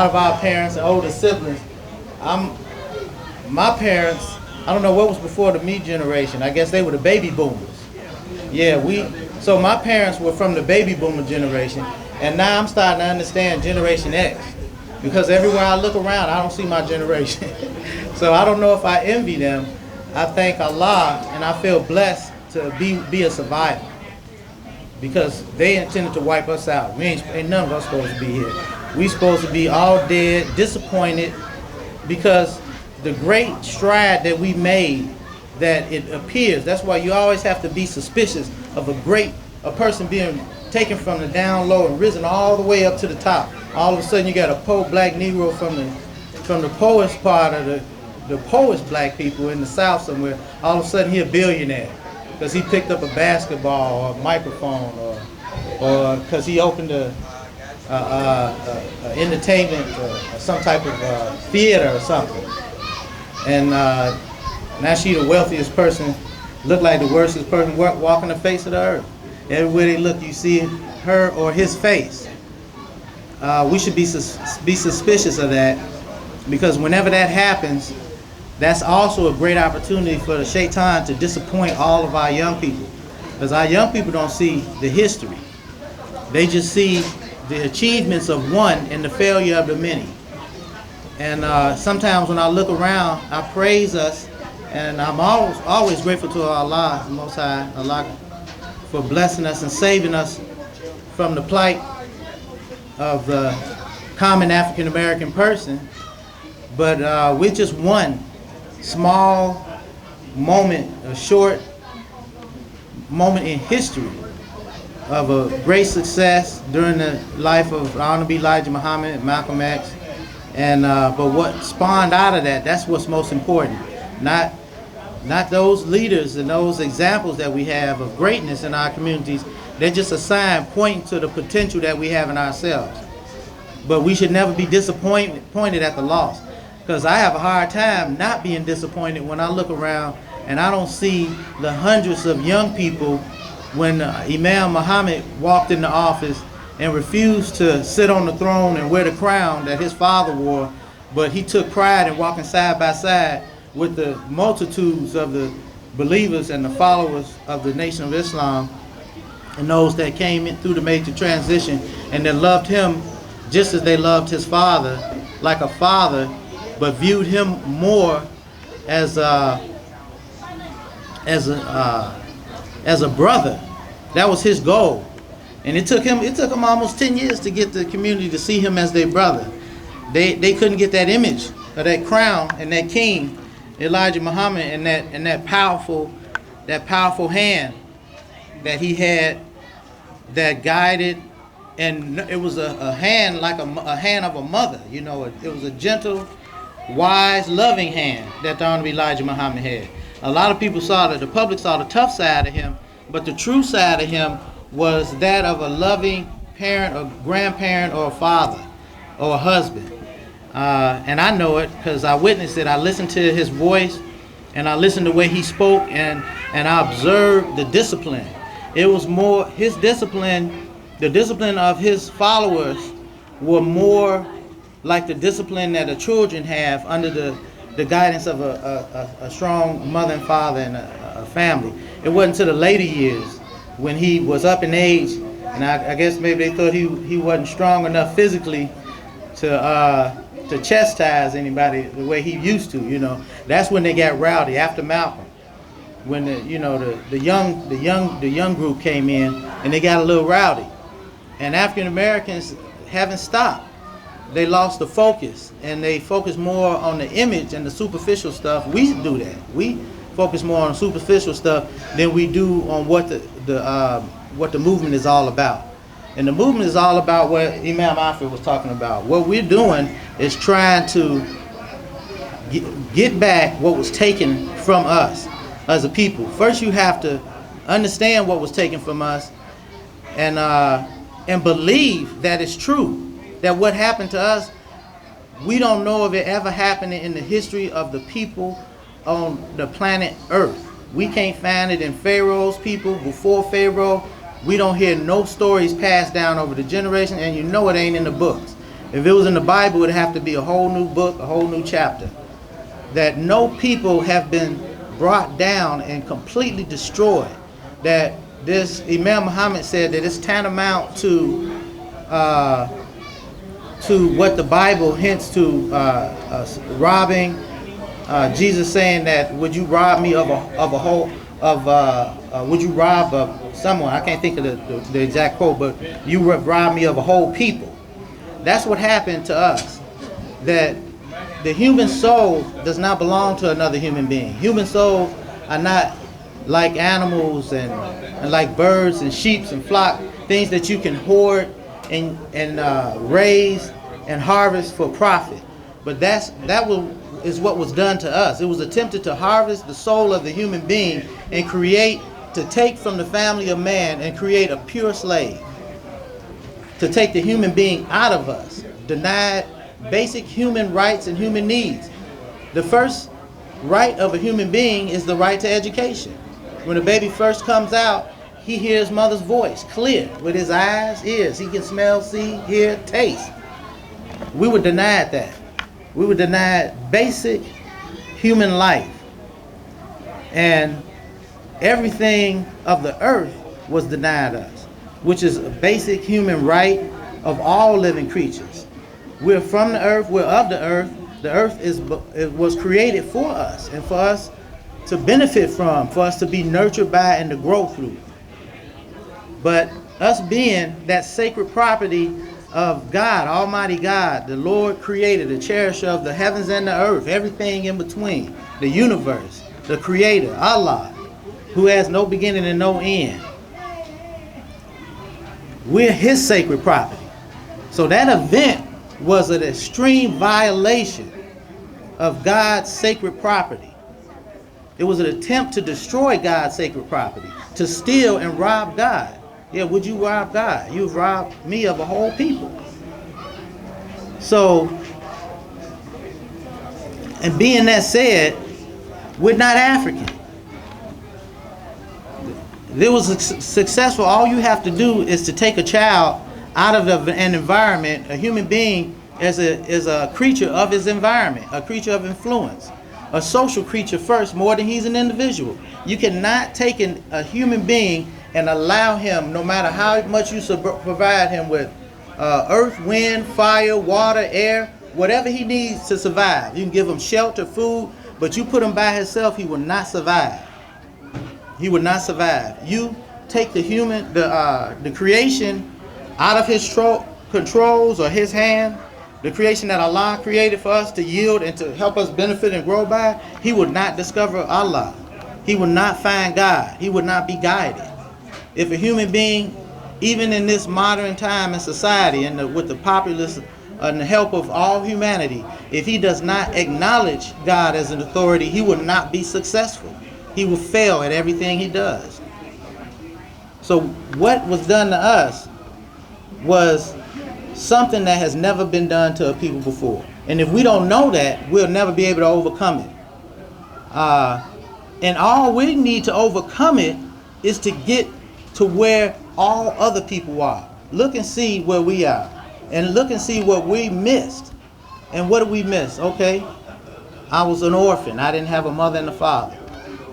lot of our parents and older siblings, my parents, I don't know what was before the me generation. I guess they were the baby boomers. Yeah, so my parents were from the baby boomer generation, and now I'm starting to understand Generation X, because everywhere I look around, I don't see my generation. So I don't know if I envy them. I thank Allah, and I feel blessed to be a survivor, because they intended to wipe us out. Ain't none of us supposed to be here. We supposed to be all dead, disappointed, because the great stride that we made, that it appears, that's why you always have to be suspicious of a person being taken from the down low and risen all the way up to the top. All of a sudden you got a poor black Negro from the poorest part of the poorest black people in the South somewhere. All of a sudden he a billionaire because he picked up a basketball or a microphone, or because he opened a entertainment or some type of theater or something. And now she the wealthiest person, look like the worstest person walking the face of the earth. Everywhere they look, you see her or his face. We should be suspicious of that, because whenever that happens, that's also a great opportunity for the shaitan to disappoint all of our young people. Because our young people don't see the history. They just see the achievements of one and the failure of the many. And sometimes when I look around, I praise us, and I'm always grateful to Allah, the Most High, Allah, for blessing us and saving us from the plight of the common African American person. But we're just one small moment, a short moment in history of a great success during the life of Honorable Elijah Muhammad, Malcolm X. And but what spawned out of that, that's what's most important. Not those leaders and those examples that we have of greatness in our communities. They're just a sign pointing to the potential that we have in ourselves. But we should never be disappointed at the loss, because I have a hard time not being disappointed when I look around and I don't see the hundreds of young people when Imam Mohammed walked into office and refused to sit on the throne and wear the crown that his father wore, but he took pride in walking side by side with the multitudes of the believers and the followers of the Nation of Islam, and those that came in through the major transition and that loved him just as they loved his father, like a father, but viewed him more as a brother. That was his goal. And it took him almost 10 years to get the community to see him as their brother. They couldn't get that image of that crown and that king, Elijah Muhammad, and that powerful hand that he had that guided, and it was a hand like a hand of a mother. You know, it was a gentle, wise, loving hand that the Honorable Elijah Muhammad had. A lot of people the public saw the tough side of him, but the true side of him was that of a loving parent or grandparent or a father or a husband. And I know it because I witnessed it. I listened to his voice, and I listened to the way he spoke, and I observed the discipline. It was more his discipline, the discipline of his followers were more like the discipline that the children have under the guidance of a strong mother and father and a family. It wasn't until the later years when he was up in age, and I guess maybe they thought he wasn't strong enough physically to chastise anybody the way he used to. You know, that's when they got rowdy after Malcolm, when the young group came in and they got a little rowdy, and African Americans haven't stopped. They lost the focus, and they focus more on the image and the superficial stuff. We do that. We focus more on superficial stuff than we do on what the movement is all about. And the movement is all about what Imam Alfred was talking about. What we're doing is trying to get back what was taken from us as a people. First, you have to understand what was taken from us, and believe that it's true. That what happened to us, we don't know of it ever happening in the history of the people on the planet Earth. We can't find it in Pharaoh's people, before Pharaoh. We don't hear no stories passed down over the generation, and you know it ain't in the books. If it was in the Bible, it would have to be a whole new book, a whole new chapter. That no people have been brought down and completely destroyed. That this Imam Mohammed said that it's tantamount to what the Bible hints to, robbing. Jesus saying that, would you rob me of a whole would you rob of someone? I can't think of the exact quote, but you would rob me of a whole people. That's what happened to us. That the human soul does not belong to another human being. Human souls are not like animals and like birds and sheep and flock, things that you can hoard and raise and harvest for profit. But that is what was done to us. It was attempted to harvest the soul of the human being and to take from the family of man and create a pure slave. To take the human being out of us, denied basic human rights and human needs. The first right of a human being is the right to education. When a baby first comes out, he hears mother's voice clear with his eyes, ears. He can smell, see, hear, taste. We were denied that. We were denied basic human life. And everything of the earth was denied us, which is a basic human right of all living creatures. We're from the earth, we're of the earth. The earth was created for us and for us to benefit from, for us to be nurtured by and to grow through. But us being that sacred property of God, Almighty God, the Lord creator, the cherisher of the heavens and the earth, everything in between, the universe, the creator, Allah, who has no beginning and no end. We're his sacred property. So that event was an extreme violation of God's sacred property. It was an attempt to destroy God's sacred property, to steal and rob God. Yeah, would you rob God? You've robbed me of a whole people. So, and being that said, we're not African. There was successful, all you have to do is to take a child out of an environment. A human being is a creature of his environment, a creature of influence, a social creature first more than he's an individual. You cannot take a human being and allow him, no matter how much you provide him with earth, wind, fire, water, air, whatever he needs to survive. You can give him shelter, food, but you put him by himself, he will not survive. He would not survive. You take the creation out of his controls or his hand, the creation that Allah created for us to yield and to help us benefit and grow by, he would not discover Allah. He would not find God. He would not be guided. If a human being, even in this modern time and society and with the populace and the help of all humanity, if he does not acknowledge God as an authority, he will not be successful. He will fail at everything he does. So what was done to us was something that has never been done to a people before. And if we don't know that, we'll never be able to overcome it. And all we need to overcome it is to get to where all other people are. Look and see where we are. And look and see what we missed. And what did we miss? Okay, I was an orphan. I didn't have a mother and a father.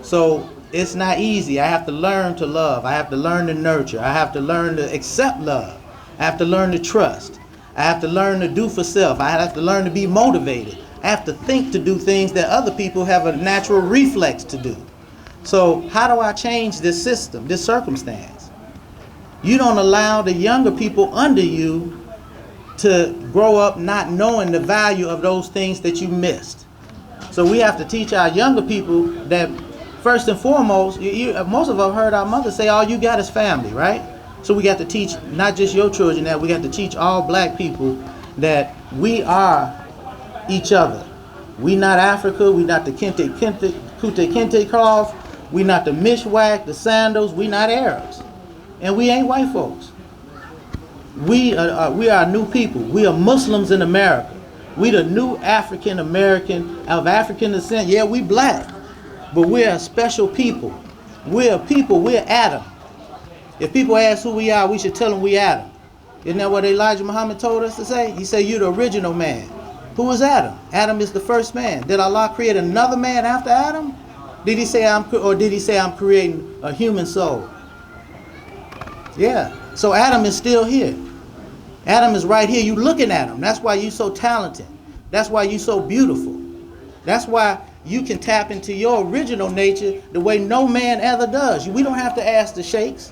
So it's not easy. I have to learn to love. I have to learn to nurture. I have to learn to accept love. I have to learn to trust. I have to learn to do for self. I have to learn to be motivated. I have to think to do things that other people have a natural reflex to do. So how do I change this system, this circumstance? You don't allow the younger people under you to grow up not knowing the value of those things that you missed. So we have to teach our younger people that first and foremost, most of us heard our mother say, all you got is family, right? So we got to teach not just your children that, we got to teach all black people that we are each other. We not Africa, we not the Kente Kente cloth, we not the mishwak, the sandals, we not Arabs. And we ain't white folks. We are new people. We are Muslims in America. We the new African American of African descent. Yeah, we black, but we're a special people. We're a people, we're Adam. If people ask who we are, we should tell them we Adam. Isn't that what Elijah Muhammad told us to say? He said, you're the original man. Who was Adam? Adam is the first man. Did Allah create another man after Adam? Did he say I'm creating a human soul? Yeah. So Adam is still here. Adam is right here. You looking at him. That's why you so talented. That's why you so beautiful. That's why you can tap into your original nature the way no man ever does. We don't have to ask the sheikhs.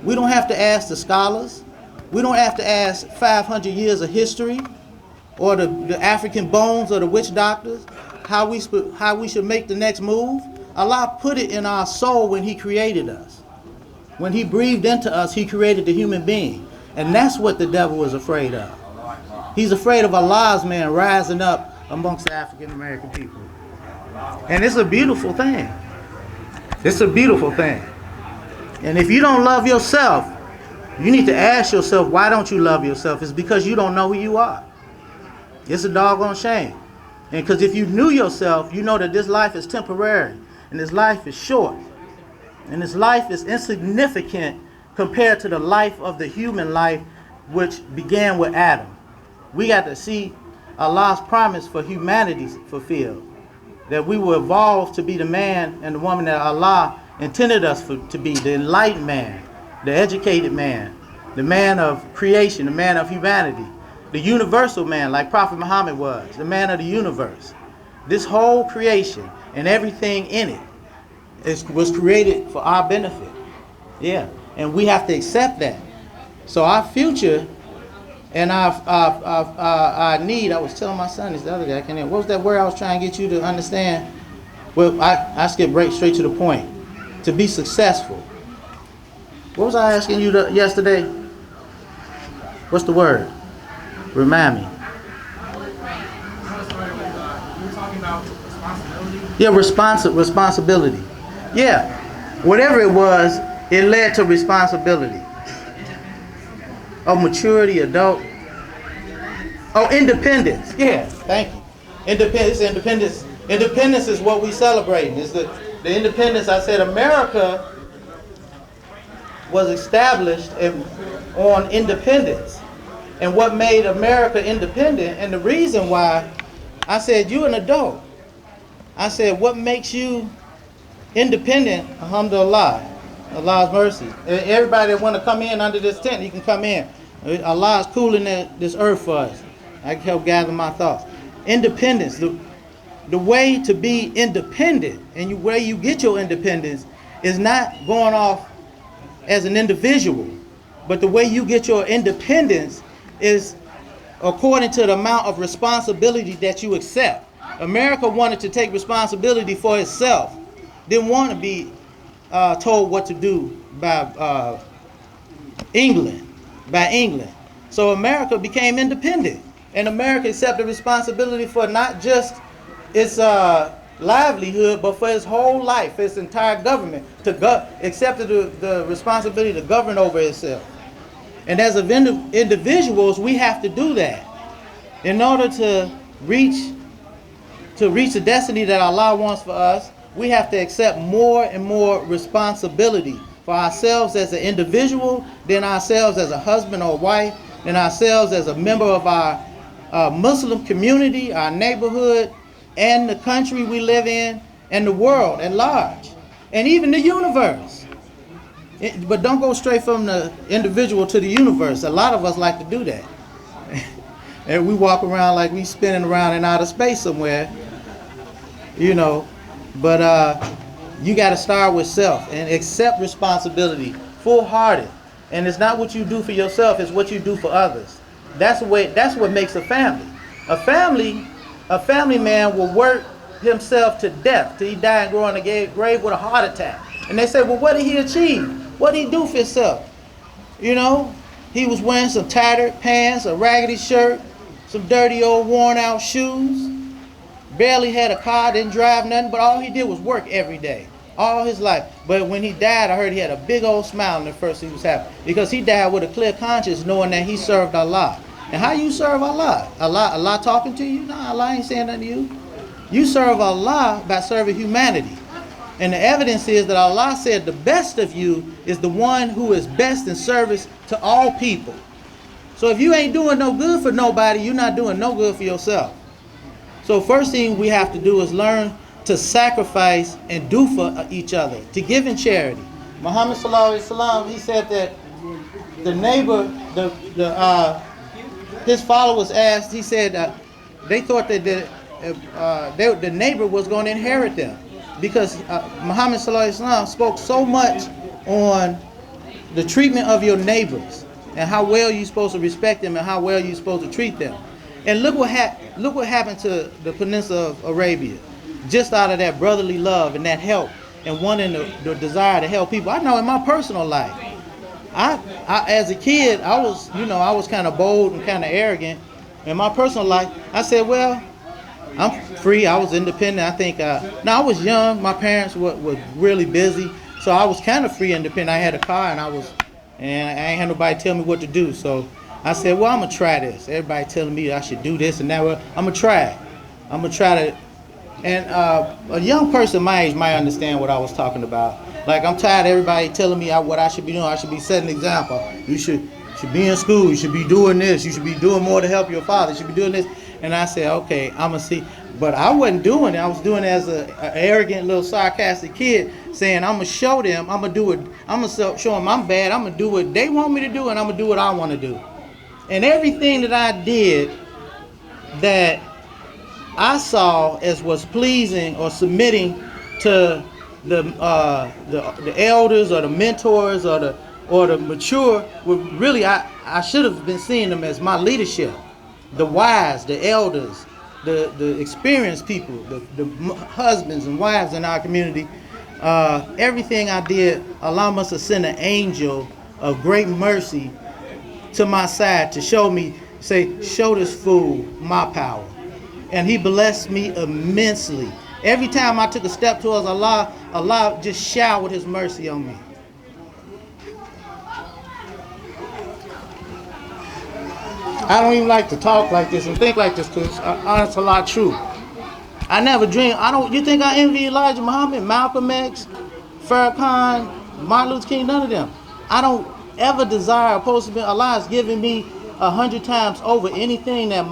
We don't have to ask the scholars. We don't have to ask 500 years of history or the African bones or the witch doctors how we should make the next move. Allah put it in our soul when he created us. When he breathed into us, he created the human being. And that's what the devil is afraid of. He's afraid of Allah's man rising up amongst the African American people. And it's a beautiful thing. It's a beautiful thing. And if you don't love yourself, you need to ask yourself, why don't you love yourself? It's because you don't know who you are. It's a doggone shame. And because if you knew yourself, you know that this life is temporary. And this life is short. And this life is insignificant compared to the life of the human life, which began with Adam. We got to see Allah's promise for humanity fulfilled. That we will evolve to be the man and the woman that Allah intended us to be, the enlightened man, the educated man, the man of creation, the man of humanity, the universal man like Prophet Muhammad was, the man of the universe. This whole creation and everything in it was created for our benefit. Yeah, and we have to accept that. So our future and our need, I was telling my son this the other day, I can't remember, what was that word I was trying to get you to understand? Well, I skip straight to the point. To be successful. What was I asking you yesterday? What's the word? Remind me. You were talking about responsibility. Yeah, responsibility. Yeah. Whatever it was, it led to responsibility. Oh, maturity, adult. Oh, independence. Yeah, thank you. Independence is what we celebrating. It's the independence. I said America was established on independence. And what made America independent, and the reason why, I said, you're an adult. I said, what makes you independent? Alhamdulillah, Allah's mercy. Everybody that want to come in under this tent, you can come in. Allah is cooling this earth for us. I can help gather my thoughts. Independence. The way to be independent and the way you get your independence is not going off as an individual, but the way you get your independence is according to the amount of responsibility that you accept. America wanted to take responsibility for itself, didn't want to be told what to do by England. So America became independent, and America accepted responsibility for not just its livelihood, but for its whole life, its entire government, accepted the responsibility to govern over itself. And as of individuals, we have to do that. In order to reach the destiny that Allah wants for us, we have to accept more and more responsibility for ourselves as an individual, then ourselves as a husband or wife, then ourselves as a member of our Muslim community, our neighborhood, and the country we live in, and the world at large, and even the universe. But don't go straight from the individual to the universe. A lot of us like to do that. And we walk around like we spinning around in outer space somewhere, you know. But you got to start with self and accept responsibility full-hearted. And it's not what you do for yourself, it's what you do for others. That's what makes a family. A family man will work himself to death till he die and go in the grave with a heart attack. And they say, well, what did he achieve? What did he do for himself? You know, he was wearing some tattered pants, a raggedy shirt, some dirty old worn out shoes, barely had a car, didn't drive nothing, but all he did was work every day, all his life. But when he died, I heard he had a big old smile on the first he was happy, because he died with a clear conscience knowing that he served Allah. And how you serve Allah? Allah talking to you? No, Allah ain't saying nothing to you. You serve Allah by serving humanity. And the evidence is that Allah said the best of you is the one who is best in service to all people. So if you ain't doing no good for nobody, you're not doing no good for yourself. So first thing we have to do is learn to sacrifice and do for each other, to give in charity. Muhammad sallallahu alaihi wasallam, he said that the neighbor, his followers asked, he said they thought that the neighbor was going to inherit them, because Muhammad sallallahu alaihi wasallam spoke so much on the treatment of your neighbors and how well you're supposed to respect them and how well you're supposed to treat them. And look what happened to the Peninsula of Arabia, just out of that brotherly love and that help and wanting the desire to help people. I know in my personal life, I as a kid, I was kind of bold and kind of arrogant. In my personal life, I said, well, I'm free. I was independent. I think, now I was young. My parents were really busy. So I was kind of free, independent. I had a car and I ain't had nobody tell me what to do. So I said, well, I'm going to try this. Everybody telling me I should do this and that. Well, I'm going to try it. I'm going to try to. And a young person my age might understand what I was talking about. Like, I'm tired of everybody telling me what I should be doing. I should be setting an example. You should be in school. You should be doing this. You should be doing more to help your father. You should be doing this. And I said, okay, I'm going to see. But I wasn't doing it. I was doing it as an arrogant little sarcastic kid, saying I'm going to show them. I'm going to do it. I'm going to show them I'm bad. I'm going to do what they want me to do, and I'm going to do what I want to do. And everything that I did that I saw as was pleasing or submitting to the elders or the mentors or the mature, really I should have been seeing them as my leadership, the wise, the elders, the experienced people, the husbands and wives in our community. Everything I did, Allah must have sent an angel of great mercy to my side to show me, say, show this fool my power. And he blessed me immensely. Every time I took a step towards Allah, Allah just showered his mercy on me. I don't even like to talk like this and think like this, because it's a lot true. I never dreamed. You think I envy Elijah Muhammad, Malcolm X, Farrakhan, Martin Luther King? None of them. I don't ever desire opposed to be. Allah has given me 100 times over anything that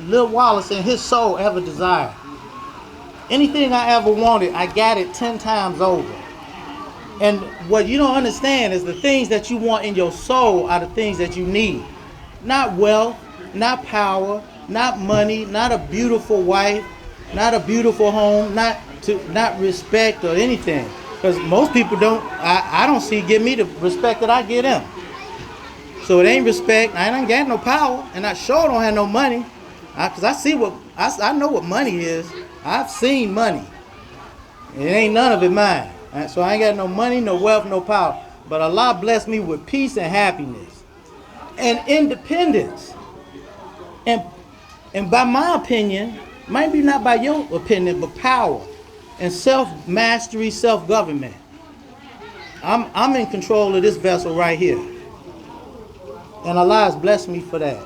Lil Wallace and his soul ever desired. Anything I ever wanted, I got it 10 times over. And what you don't understand is the things that you want in your soul are the things that you need. Not wealth, not power, not money, not a beautiful wife, not a beautiful home, not respect or anything. Because most people I don't see give me the respect that I give them. So it ain't respect. I ain't got no power, and I sure don't have no money. Because I know what money is. I've seen money. It ain't none of it mine. So I ain't got no money, no wealth, no power. But Allah blessed me with peace and happiness and independence. And by my opinion, maybe not by your opinion, but power and self-mastery, self-government. I'm in control of this vessel right here. And Allah has blessed me for that,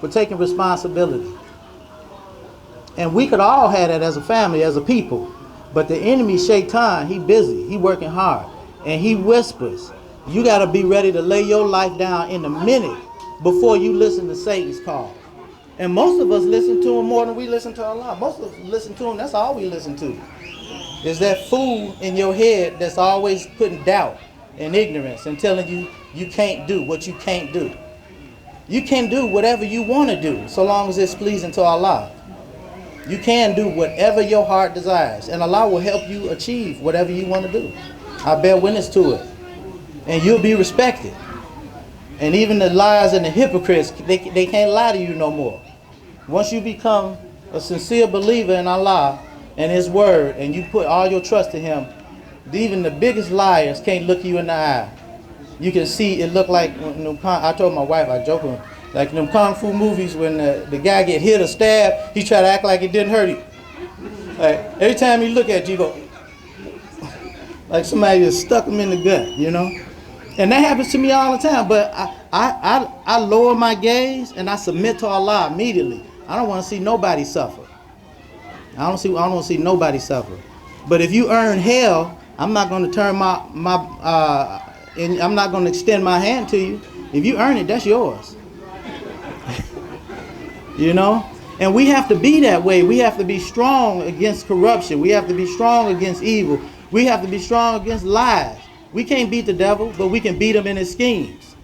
for taking responsibility. And we could all have that as a family, as a people. But the enemy, Shaitan, he busy. He working hard. And he whispers, you got to be ready to lay your life down in a minute before you listen to Satan's call. And most of us listen to him more than we listen to Allah. Most of us listen to him, that's all we listen to. Is that fool in your head that's always putting doubt and ignorance and telling you you can't do what you can't do. You can do whatever you want to do so long as it's pleasing to Allah. You can do whatever your heart desires, and Allah will help you achieve whatever you want to do. I bear witness to it. And you'll be respected. And even the liars and the hypocrites, they can't lie to you no more. Once you become a sincere believer in Allah and His Word, and you put all your trust in Him, even the biggest liars can't look you in the eye. You can see it look like, I told my wife, I joke with her, like in them kung fu movies when the guy get hit or stabbed, he try to act like it didn't hurt him. Like every time you look at you, you go, like somebody just stuck him in the gut, you know? And that happens to me all the time, but I lower my gaze and I submit to Allah immediately. I don't want to see nobody suffer. I don't want to see nobody suffer. But if you earn hell, I'm not going to turn and I'm not going to extend my hand to you. If you earn it, that's yours. You know? And we have to be that way. We have to be strong against corruption. We have to be strong against evil. We have to be strong against lies. We can't beat the devil, but we can beat him in his schemes.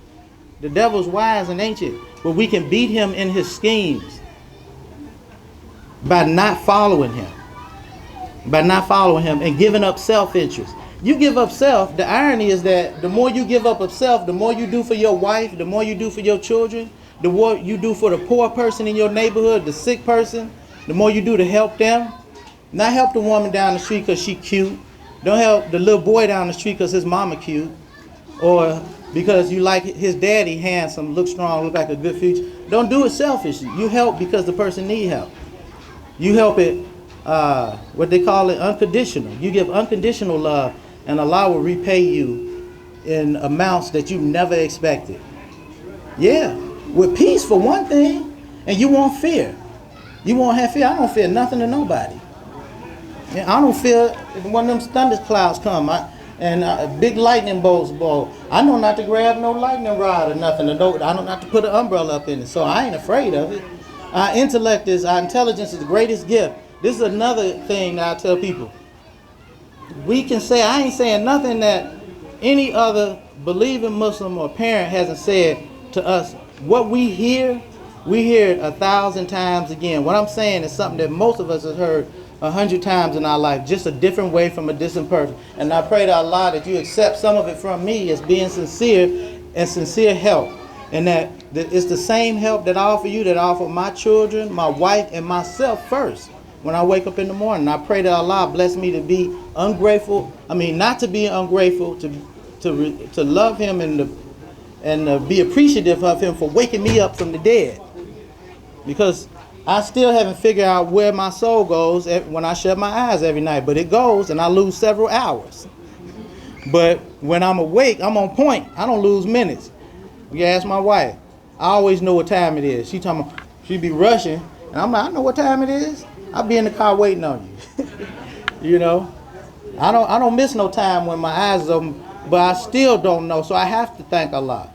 The devil's wise and ancient, but we can beat him in his schemes by not following him. By not following him and giving up self-interest. You give up self. The irony is that the more you give up of self, the more you do for your wife, the more you do for your children, the more you do for the poor person in your neighborhood, the sick person, the more you do to help them. Not help the woman down the street because she cute. Don't help the little boy down the street because his mama cute. Or because you like his daddy handsome, look strong, look like a good future. Don't do it selfishly. You help because the person need help. You help it, what they call it, unconditional. You give unconditional love and Allah will repay you in amounts that you never expected. Yeah. With peace for one thing, and you won't fear. You won't have fear. I don't fear nothing to nobody. I don't fear when them thunder clouds come and big lightning bolts blow. I know not to grab no lightning rod or nothing. I know not to put an umbrella up in it, so I ain't afraid of it. Our intelligence is the greatest gift. This is another thing that I tell people. We can say, I ain't saying nothing that any other believing Muslim or parent hasn't said to us. What we hear it 1,000 times again. What I'm saying is something that most of us have heard 100 times in our life, just a different way from a different person. And I pray to Allah that you accept some of it from me as being sincere and sincere help. And that it's the same help that I offer you, that I offer my children, my wife, and myself first when I wake up in the morning. I pray that Allah bless me to be ungrateful. I mean, not to be ungrateful, to love Him and be appreciative of Him for waking me up from the dead. Because I still haven't figured out where my soul goes when I shut my eyes every night. But it goes and I lose several hours. But when I'm awake, I'm on point. I don't lose minutes. You ask my wife. I always know what time it is. She be rushing. And I'm like, I know what time it is. I'll be in the car waiting on you. You know? I don't miss no time when my eyes is open. But I still don't know, so I have to thank Allah.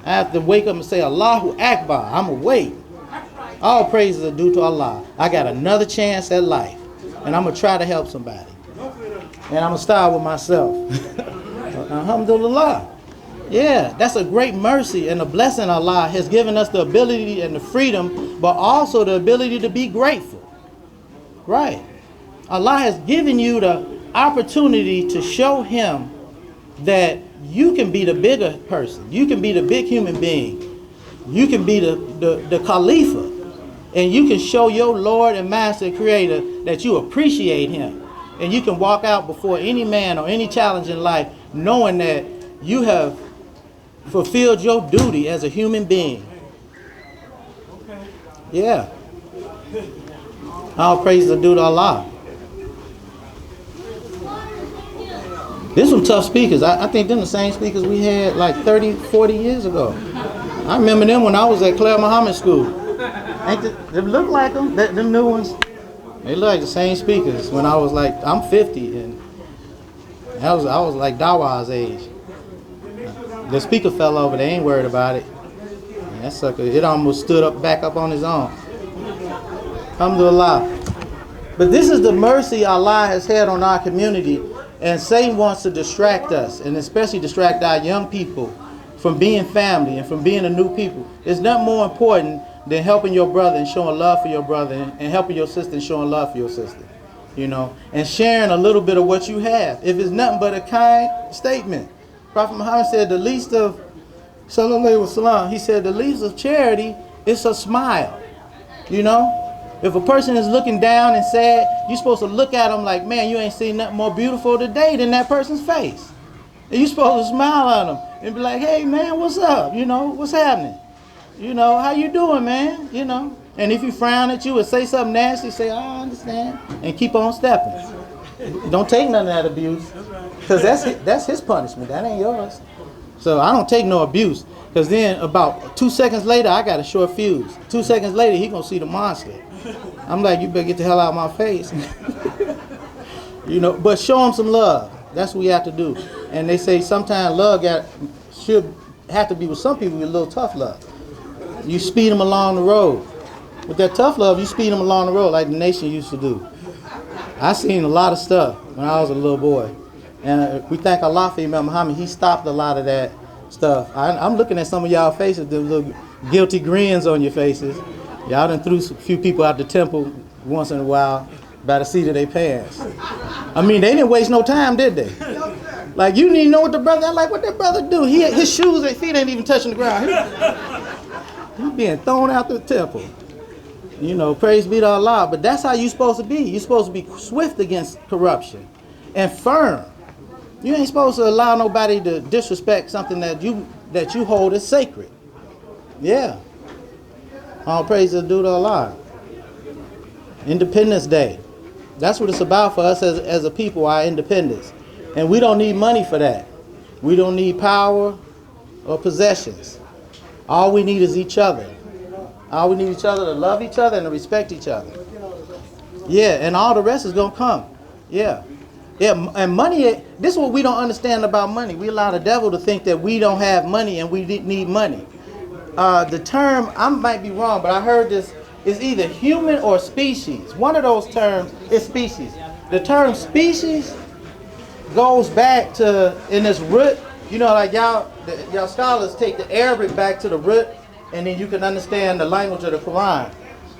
I have to wake up and say, Allahu Akbar, I'm awake. All praises are due to Allah. I got another chance at life, and I'm going to try to help somebody. And I'm going to start with myself. Alhamdulillah. Yeah, that's a great mercy and a blessing Allah has given us the ability and the freedom, but also the ability to be grateful. Right. Allah has given you the opportunity to show Him that you can be the bigger person. You can be the big human being. You can be the Khalifa. And you can show your Lord and Master Creator that you appreciate Him. And you can walk out before any man or any challenge in life knowing that you have fulfilled your duty as a human being. Yeah. All praise are due to Allah. There's some tough speakers. I think them the same speakers we had like 30, 40 years ago. I remember them when I was at Claire Muhammad School. They look like them, them new ones. They look like the same speakers when I was like, I'm 50 and I was like Dawa's age. The speaker fell over, they ain't worried about it. And that sucker, it almost stood up back up on his own. Alhamdulillah. But this is the mercy Allah has had on our community. And Satan wants to distract us, and especially distract our young people from being family and from being a new people. It's not more important than helping your brother and showing love for your brother, and helping your sister and showing love for your sister. You know, and sharing a little bit of what you have. If it's nothing but a kind statement. Prophet Muhammad said the least of, sallallahu alaihi wasallam, he said the least of charity is a smile. You know? If a person is looking down and sad, you're supposed to look at them like, man, you ain't seen nothing more beautiful today than that person's face. And you're supposed to smile at them and be like, hey, man, what's up? You know, what's happening? You know, how you doing, man? You know, and if he frown at you and say something nasty, say, oh, I understand, and keep on stepping. Don't take none of that abuse, because that's his punishment. That ain't yours. So I don't take no abuse, because then about 2 seconds later, I got a short fuse. 2 seconds later, he gonna see the monster. I'm like, you better get the hell out of my face. You know, but show him some love. That's what we have to do. And they say sometimes love should have to be with some people with a little tough love. You speed them along the road. With that tough love, you speed them along the road like the nation used to do. I seen a lot of stuff when I was a little boy. And we thank Allah for Imam Mohammed. He stopped a lot of that stuff. I'm looking at some of y'all faces, the little guilty grins on your faces. Y'all done threw a few people out the temple once in a while by the seat of their pants. I mean, they didn't waste no time, did they? Like, you didn't even know what the brother, like, what that brother do? His shoes and feet ain't even touching the ground. He being thrown out the temple. You know, praise be to Allah. But that's how you're supposed to be. You're supposed to be swift against corruption and firm. You ain't supposed to allow nobody to disrespect something that you hold as sacred. Yeah. All praise is due to Allah. Independence Day. That's what it's about for us as a people, our independence. And we don't need money for that. We don't need power or possessions. All we need is each other. All we need each other to love each other and to respect each other. Yeah, and all the rest is going to come. Yeah. Yeah, and money, this is what we don't understand about money. We allow the devil to think that we don't have money and we need money. The term, I might be wrong, but I heard this, is either human or species. One of those terms is species. The term species goes back to, in this root, you know, like y'all scholars take the Arabic back to the root, and then you can understand the language of the Quran.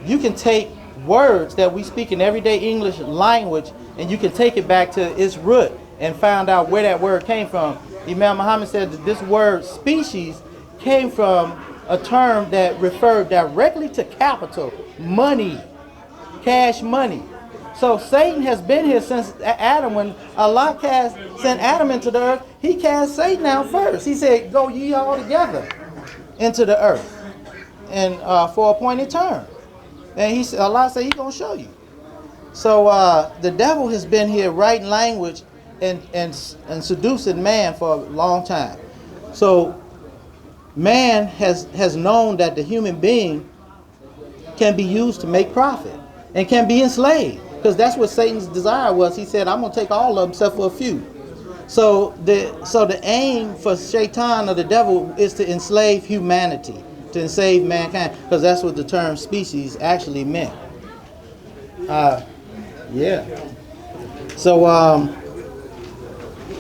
You can take words that we speak in everyday English language, and you can take it back to its root and find out where that word came from. Imam Mohammed said that this word species came from a term that referred directly to capital, money, cash money. So Satan has been here since Adam. When Allah sent Adam into the earth, he cast Satan out first. He said, go ye all together into the earth and for a appointed term. And Allah said he's going to show you. So the devil has been here writing language and seducing man for a long time. So man has known that the human being can be used to make profit and can be enslaved. Because that's what Satan's desire was. He said, I'm going to take all of them except for a few. So the aim for Shaitan or the devil is to enslave humanity, to enslave mankind, because that's what the term species actually meant. Yeah. So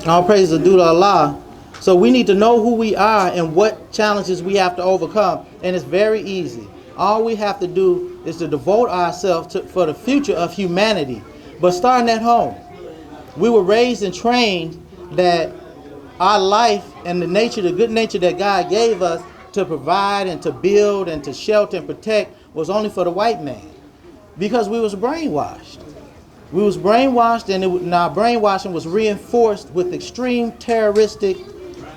all praise is due to Allah. So we need to know who we are and what challenges we have to overcome. And it's very easy. All we have to do is to devote ourselves for the future of humanity. But starting at home, we were raised and trained that our life and the good nature that God gave us to provide and to build and to shelter and protect was only for the white man. Because we was brainwashed. We was brainwashed, and our brainwashing was reinforced with extreme terroristic,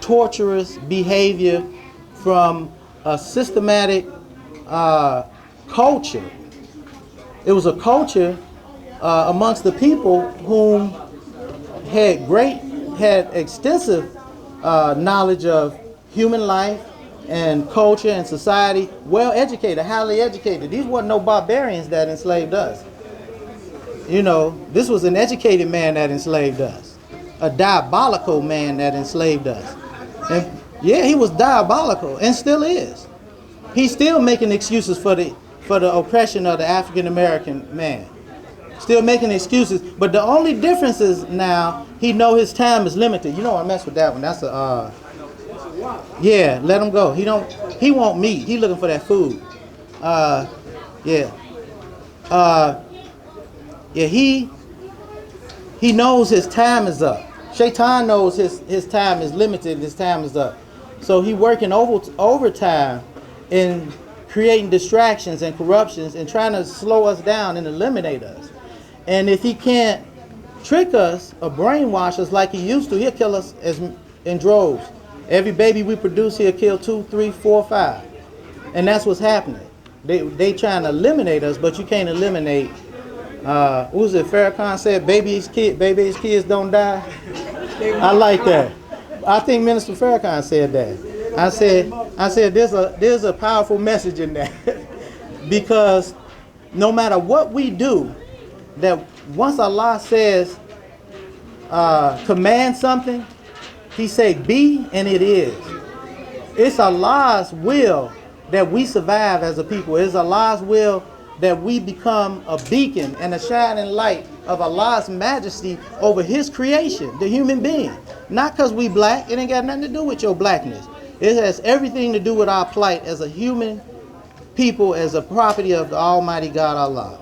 torturous behavior from a systematic culture. It was a culture amongst the people whom had extensive knowledge of human life and culture and society, well educated, highly educated. These weren't no barbarians that enslaved us. You know, this was an educated man that enslaved us, a diabolical man that enslaved us. And yeah, he was diabolical and still is. He's still making excuses for the oppression of the African American man. Still making excuses, but the only difference is now he know his time is limited. You don't want to mess with that one. That's a yeah, let him go. He won't meat. He looking for that food. Yeah. Yeah, he knows his time is up. Shaitan knows his time is limited, his time is up. So he working overtime in creating distractions and corruptions and trying to slow us down and eliminate us. And if he can't trick us or brainwash us like he used to, he'll kill us in droves. Every baby we produce, he'll kill 2, 3, 4, 5. And that's what's happening. They trying to eliminate us, but you can't eliminate. What was it? Farrakhan said, baby's kids don't die. I like that. I think Minister Farrakhan said that. I said there's a powerful message in that. Because no matter what we do, that once Allah says command something, he say be, and it is. It's Allah's will that we survive as a people. It's Allah's will that we become a beacon and a shining light of Allah's majesty over his creation, the human being. Not because we black. It ain't got nothing to do with your blackness. It has everything to do with our plight as a human people, as a property of the Almighty God Allah.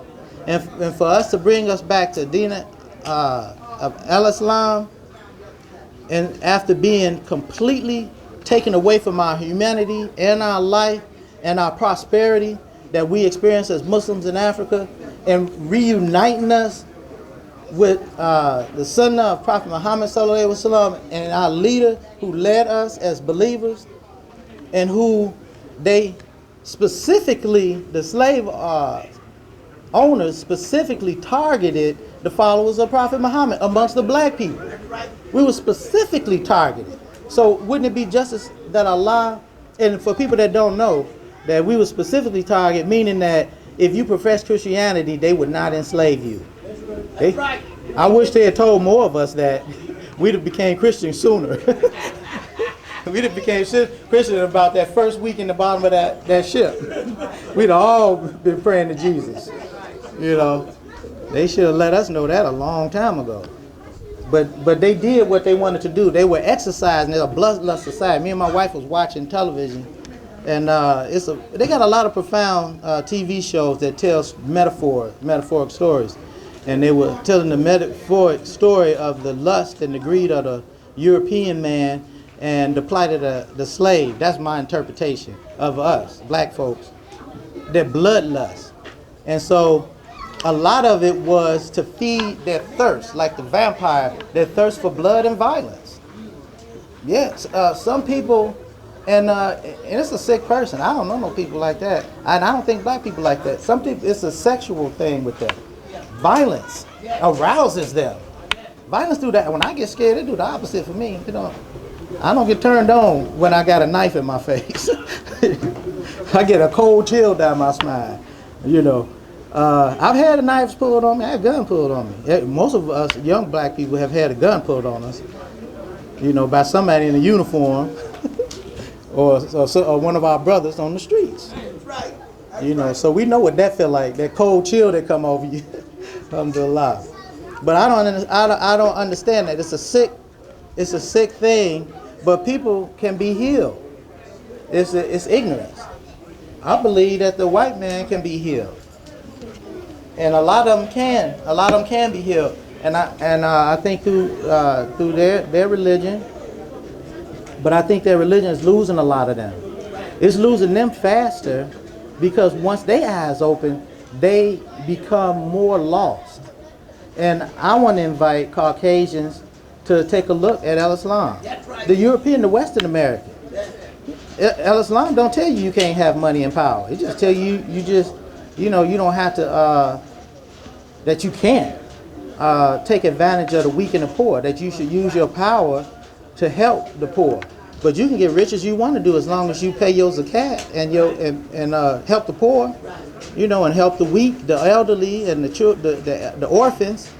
And for us to bring us back to Deen of Al-Islam, and after being completely taken away from our humanity and our life and our prosperity that we experience as Muslims in Africa, and reuniting us with the Sunnah of Prophet Muhammad sallallahu alaihi wasallam and our leader who led us as believers, and who they specifically, the slave owners specifically targeted the followers of Prophet Muhammad amongst the black people. We were specifically targeted. So wouldn't it be justice that Allah, and for people that don't know, that we were specifically targeted, meaning that if you profess Christianity, they would not enslave you. I wish they had told more of us that. We'd have became Christians sooner. We'd have became Christian about that first week in the bottom of that ship. We'd have all been praying to Jesus. You know, they should have let us know that a long time ago. But they did what they wanted to do. They were exercising. They're a bloodlust society. Me and my wife was watching television, and they got a lot of profound TV shows that tells metaphoric stories. And they were telling the metaphoric story of the lust and the greed of the European man and the plight of the slave. That's my interpretation of us, black folks. Their bloodlust. And so a lot of it was to feed their thirst, like the vampire, their thirst for blood and violence. Yes, some people, and it's a sick person. I don't know no people like that. And I don't think black people like that. Some people, it's a sexual thing with them. Violence arouses them. Violence do that. When I get scared, they do the opposite for me. You know, I don't get turned on when I got a knife in my face. I get a cold chill down my spine. You know, I've had knives pulled on me. I had a gun pulled on me. Most of us young black people have had a gun pulled on us. You know, by somebody in a uniform, or one of our brothers on the streets. You know, so we know what that feel like. That cold chill that come over you. Alhamdulillah. But I don't understand that. It's a sick thing, but people can be healed. It's ignorance. I believe that the white man can be healed, and a lot of them can. A lot of them can be healed, and I think through their religion. But I think their religion is losing a lot of them. It's losing them faster, because once their eyes open, they become more lost. And I want to invite Caucasians to take a look at Al-Islam. The European, the Western American. Al-Islam don't tell you can't have money and power. It just tell you, you don't have to, that you can't take advantage of the weak and the poor, that you should use your power to help the poor. But you can get rich as you want to do, as long as you pay your zakat and help the poor, you know, and help the weak, the elderly, and the orphans.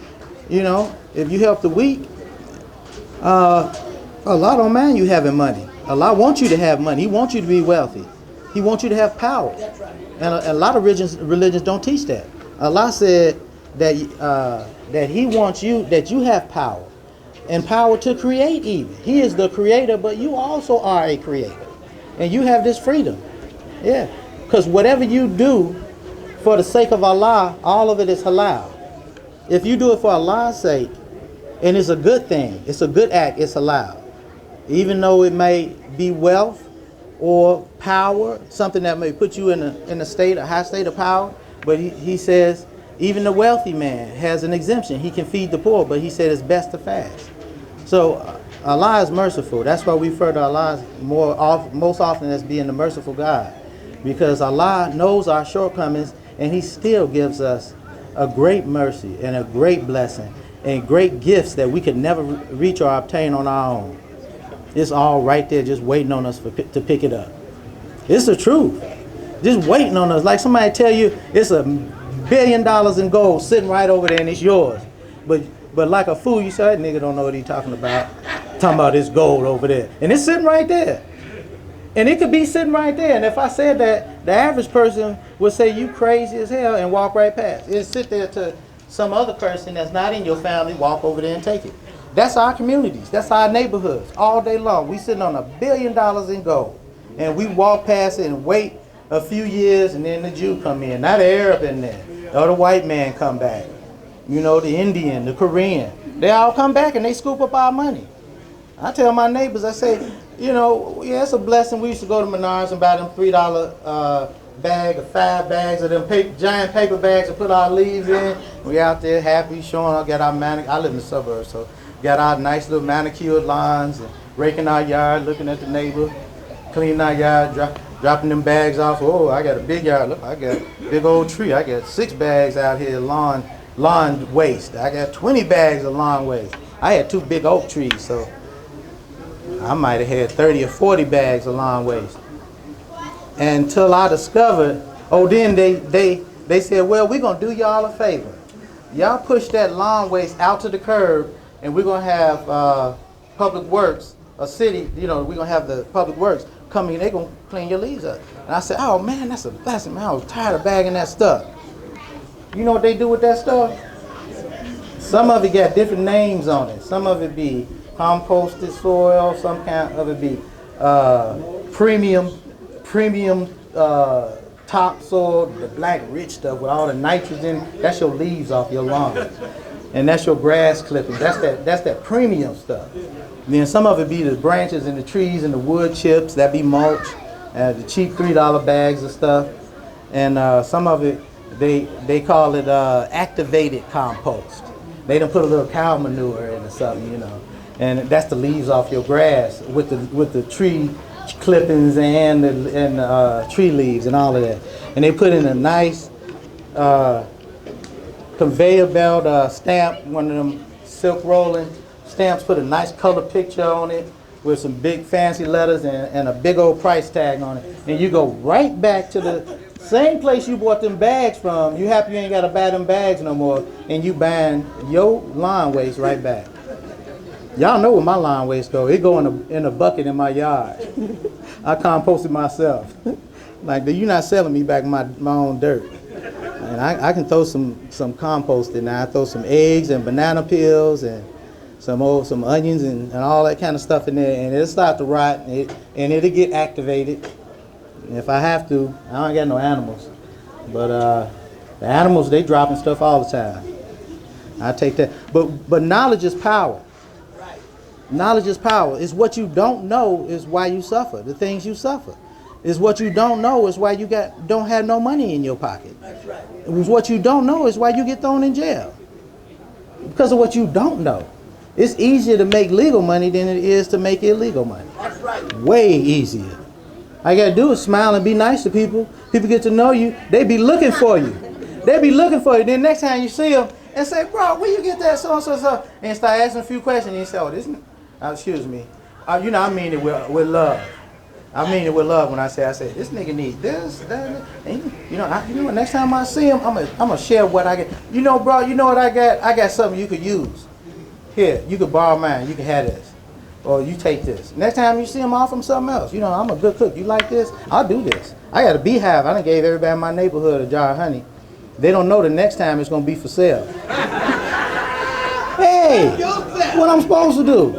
You know, if you help the weak, Allah don't mind you having money. Allah wants you to have money. He wants you to be wealthy. He wants you to have power. And a lot of religions don't teach that. Allah said that He wants you, that you have power. And power to create even. He is the creator, but you also are a creator. And you have this freedom. Yeah. Because whatever you do for the sake of Allah, all of it is halal. If you do it for Allah's sake, and it's a good thing, it's a good act, it's halal. Even though it may be wealth or power, something that may put you in a high state of power, but he says, even the wealthy man has an exemption. He can feed the poor, but he said it's best to fast. So Allah is merciful. That's why we refer to Allah most often as being the merciful God, because Allah knows our shortcomings, and He still gives us a great mercy and a great blessing and great gifts that we could never reach or obtain on our own. It's all right there, just waiting on us to pick it up. It's the truth, just waiting on us. Like somebody tell you it's $1 billion in gold sitting right over there and it's yours, but like a fool, you say, that nigga don't know what he's talking about. Talking about this gold over there. And it's sitting right there. And it could be sitting right there. And if I said The average person would say you crazy as hell and walk right past. It'll sit there to some other person that's not in your family, walk over there and take it. That's our communities. That's our neighborhoods. All day long, we sitting on $1 billion in gold. And we walk past it and wait a few years, and then the Jew come in. Not the Arab in there. Or the white man come back. You know, the Indian, the Korean. They all come back and they scoop up our money. I tell my neighbors, I say, you know, yeah, it's a blessing. We used to go to Menards and buy them $3 bag or 5 bags of them giant paper bags and put our leaves in. We out there happy, showing up, got our I live in the suburbs, so got our nice little manicured lawns and raking our yard, looking at the neighbor, cleaning our yard, dropping them bags off. Oh, I got a big yard. Look, I got a big old tree. I got 6 bags out here, lawn waste. I got 20 bags of lawn waste. I had 2 big oak trees, so I might have had 30 or 40 bags of lawn waste. Until I discovered, then they said, well, we're going to do y'all a favor. Y'all push that lawn waste out to the curb, and we're going to have public works, a city, you know, we're going to have the public works come in, they're going to clean your leaves up. And I said, oh man, that's a blessing, man. I was tired of bagging that stuff. You know what they do with that stuff? Some of it got different names on it. Some of it be composted soil, some kind of it be premium topsoil, the black rich stuff with all the nitrogen. That's your leaves off your lawn, and that's your grass clippings. That's that premium stuff. And then some of it be the branches and the trees and the wood chips that be mulch, the cheap $3 bags of stuff, and some of it they call it activated compost. They done put a little cow manure in or something, you know, and that's the leaves off your grass with the tree clippings and the tree leaves and all of that. And they put in a nice conveyor belt stamp, one of them silk rolling stamps, put a nice color picture on it with some big fancy letters and a big old price tag on it. And you go right back to the same place you bought them bags from. You happy you ain't got to buy them bags no more, and you buying your lawn waste right back. Y'all know where my lawn waste go. It go in a bucket in my yard. I compost it myself. Like, you're not selling me back my own dirt. And I can throw some compost in there. I throw some eggs and banana peels and some onions and all that kind of stuff in there, and it'll start to rot, and it'll get activated. And if I have to, I don't got no animals, but the animals, they dropping stuff all the time. I take that. But knowledge is power. Knowledge is power. It's what you don't know is why you suffer. The things you suffer. It's what you don't know is why you don't have no money in your pocket. That's right. It's what you don't know is why you get thrown in jail. Because of what you don't know. It's easier to make legal money than it is to make illegal money. That's right. Way easier. All you gotta do is smile and be nice to people. People get to know you. They be looking for you. They be looking for you. Then next time you see them and say, bro, where you get that so? And start asking a few questions. And you say, oh, this is, excuse me. You know, I mean it with love. I mean it with love when I say this nigga needs this, that. And, you know what? Next time I see him, I'm gonna share what I get. You know, bro. You know what I got? I got something you could use. Here, you could borrow mine. You can have this. Or you take this. Next time you see them, offer them something else. You know, I'm a good cook. You like this? I'll do this. I got a beehive. I done gave everybody in my neighborhood a jar of honey. They don't know the next time it's going to be for sale. Hey, what I'm supposed to do?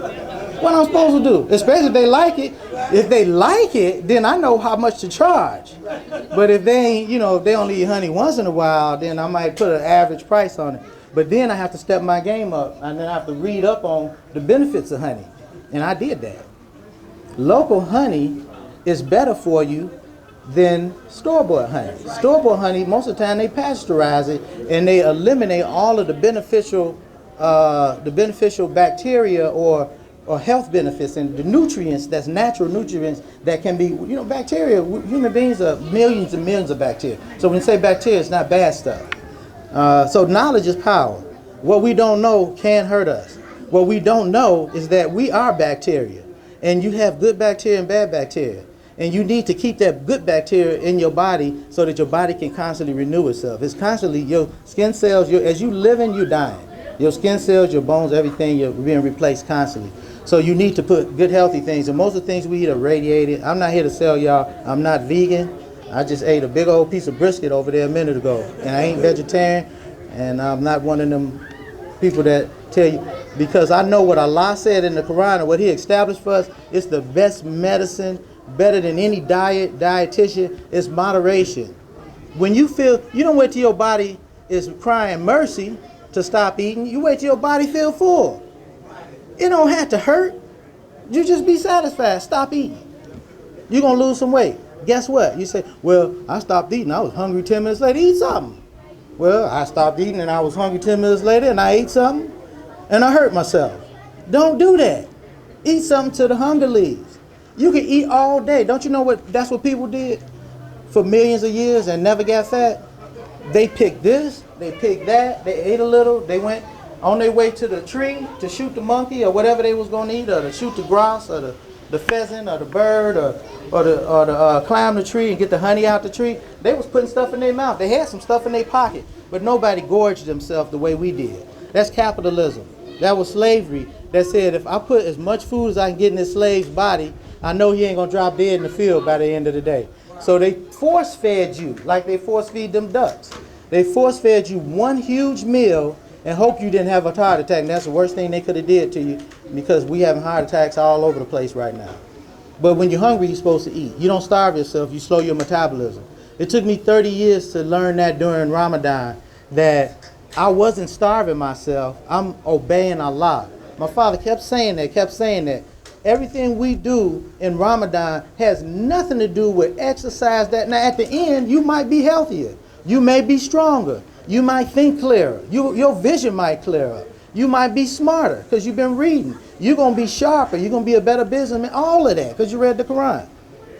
What I'm supposed to do? Especially if they like it. If they like it, then I know how much to charge. But if they ain't, you know, if they only eat honey once in a while, then I might put an average price on it. But then I have to step my game up, and then I have to read up on the benefits of honey. And I did that. Local honey is better for you than store-bought honey. Store-bought honey, most of the time they pasteurize it and they eliminate all of the beneficial bacteria or health benefits and the nutrients, that's natural nutrients that can be, you know, bacteria. Human beings are millions and millions of bacteria. So when you say bacteria, it's not bad stuff. So knowledge is power. What we don't know can hurt us. What we don't know is that we are bacteria, and you have good bacteria and bad bacteria, and you need to keep that good bacteria in your body so that your body can constantly renew itself. It's constantly, your skin cells, as you living, you're dying. Your skin cells, your bones, everything, you're being replaced constantly. So you need to put good healthy things, and most of the things we eat are radiated. I'm not here to sell y'all, I'm not vegan, I just ate a big old piece of brisket over there a minute ago, and I ain't vegetarian, and I'm not one of them people that tell you, because I know what Allah said in the Quran and what He established for us. It's the best medicine, better than any dietitian. It's moderation. When you feel, you don't wait till your body is crying mercy to stop eating. You wait till your body feel full. It don't have to hurt. You just be satisfied. Stop eating. You're going to lose some weight. Guess what? You say, well, I stopped eating. I was hungry 10 minutes later. Eat something. Well, I stopped eating and I was hungry 10 minutes later and I ate something and I hurt myself. Don't do that. Eat something till the hunger leaves. You can eat all day. Don't you know what? That's what people did for millions of years and never got fat. They picked this, they picked that, they ate a little, they went on their way to the tree to shoot the monkey or whatever they was going to eat, or to shoot the grouse or the pheasant or the bird, or to climb the tree and get the honey out the tree. They was putting stuff in their mouth. They had some stuff in their pocket, but nobody gorged themselves the way we did. That's capitalism. That was slavery. That said, if I put as much food as I can get in this slave's body, I know he ain't going to drop dead in the field by the end of the day. So they force-fed you like they force-feed them ducks. They force-fed you one huge meal and hope you didn't have a heart attack. And that's the worst thing they could have did to you, because we having heart attacks all over the place right now. But when you're hungry, you're supposed to eat. You don't starve yourself. You slow your metabolism. It took me 30 years to learn that during Ramadan, that I wasn't starving myself. I'm obeying Allah. My father kept saying that. Everything we do in Ramadan has nothing to do with exercise. That now at the end, you might be healthier. You may be stronger. You might think clearer. Your vision might clear up. You might be smarter because you've been reading. You're going to be sharper. You're going to be a better businessman. All of that because you read the Quran.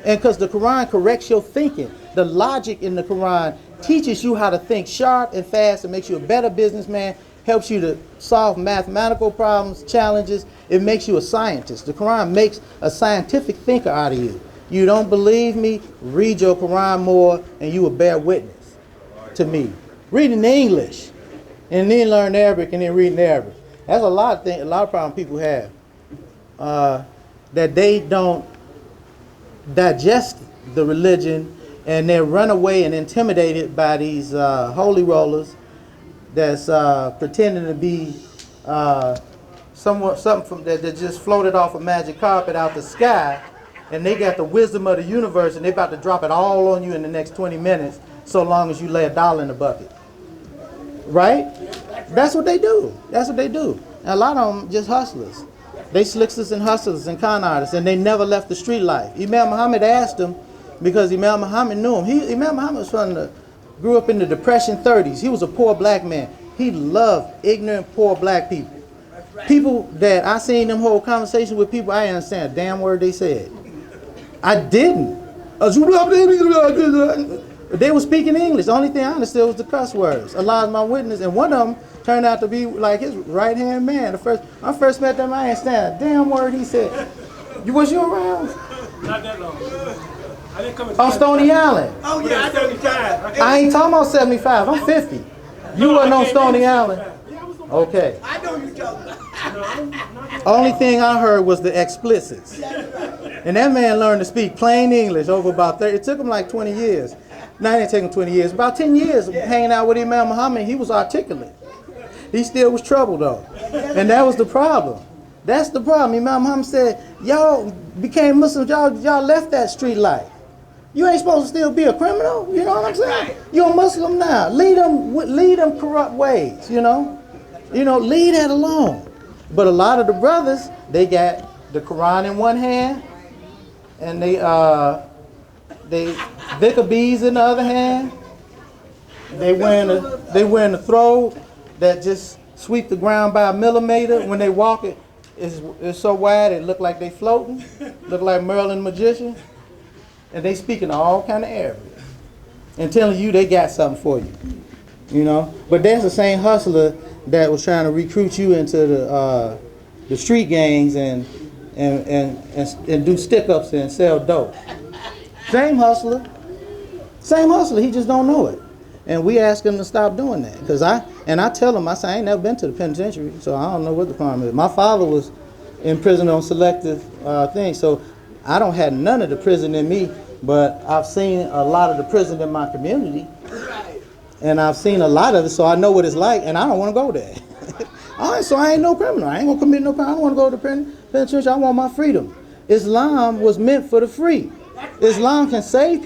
And because the Quran corrects your thinking. The logic in the Quran teaches you how to think sharp and fast and makes you a better businessman, helps you to solve mathematical problems, challenges. It makes you a scientist. The Quran makes a scientific thinker out of you. You don't believe me? Read your Quran more and you will bear witness to me. Read in English and then learn Arabic and then read in Arabic. That's a lot of things, a lot of problems people have. That they don't digest the religion and they're run away and intimidated by these holy rollers that's pretending to be something from that just floated off a magic carpet out the sky, and they got the wisdom of the universe and they about to drop it all on you in the next 20 minutes so long as you lay $1 in the bucket. Right? That's what they do. That's what they do. And a lot of them just hustlers. They slicksters and hustlers and con artists, and they never left the street life. Imam Mohammed asked them, because Imam Mohammed knew him. Imam Mohammed was grew up in the Depression 30s. He was a poor black man. He loved ignorant, poor black people. People that I seen them hold conversations with people, I didn't understand a damn word they said. I didn't. They were speaking English. The only thing I understood was the cuss words. Allah is my witness. And one of them turned out to be like his right-hand man. I first met them, I didn't understand a damn word he said. Was you around? Not that long. I didn't come On Stony Island. Oh yeah, I 75. I ain't talking about 75. I'm 50. You wasn't on Stony Island. Okay. I know you talking about. Only thing I heard was the explicits. And that man learned to speak plain English over about 30. It took him like 20 years. No, it didn't take him 20 years. About 10 years hanging out with Imam Muhammad, he was articulate. He still was trouble though. And that was the problem. That's the problem. Imam Muhammad said, y'all became Muslims, y'all left that street life. You ain't supposed to still be a criminal. You know what I'm saying? You're a Muslim now. Lead them corrupt ways, you know? Leave that alone. But a lot of the brothers, they got the Quran in one hand, and they Vicar beads in the other hand. They wearing a throw that just sweep the ground by a millimeter. When they walk it's so wide it look like they floating, look like Merlin magician. And they speaking all kind of Arabic and telling you they got something for you, you know. But that's the same hustler that was trying to recruit you into the street gangs and do stick-ups and sell dope. Same hustler. He just don't know it. And we ask him to stop doing that. Because I tell him, I say, I ain't never been to the penitentiary, so I don't know what the crime is. My father was in prison on selective things, so I don't have none of the prison in me. But I've seen a lot of the prison in my community, Right. and I've seen a lot of it, so I know what it's like, and I don't want to go there. All right, so I ain't no criminal. I ain't gonna commit no crime. I don't want to go to the penitentiary. I want my freedom. Islam was meant for the free. Islam can save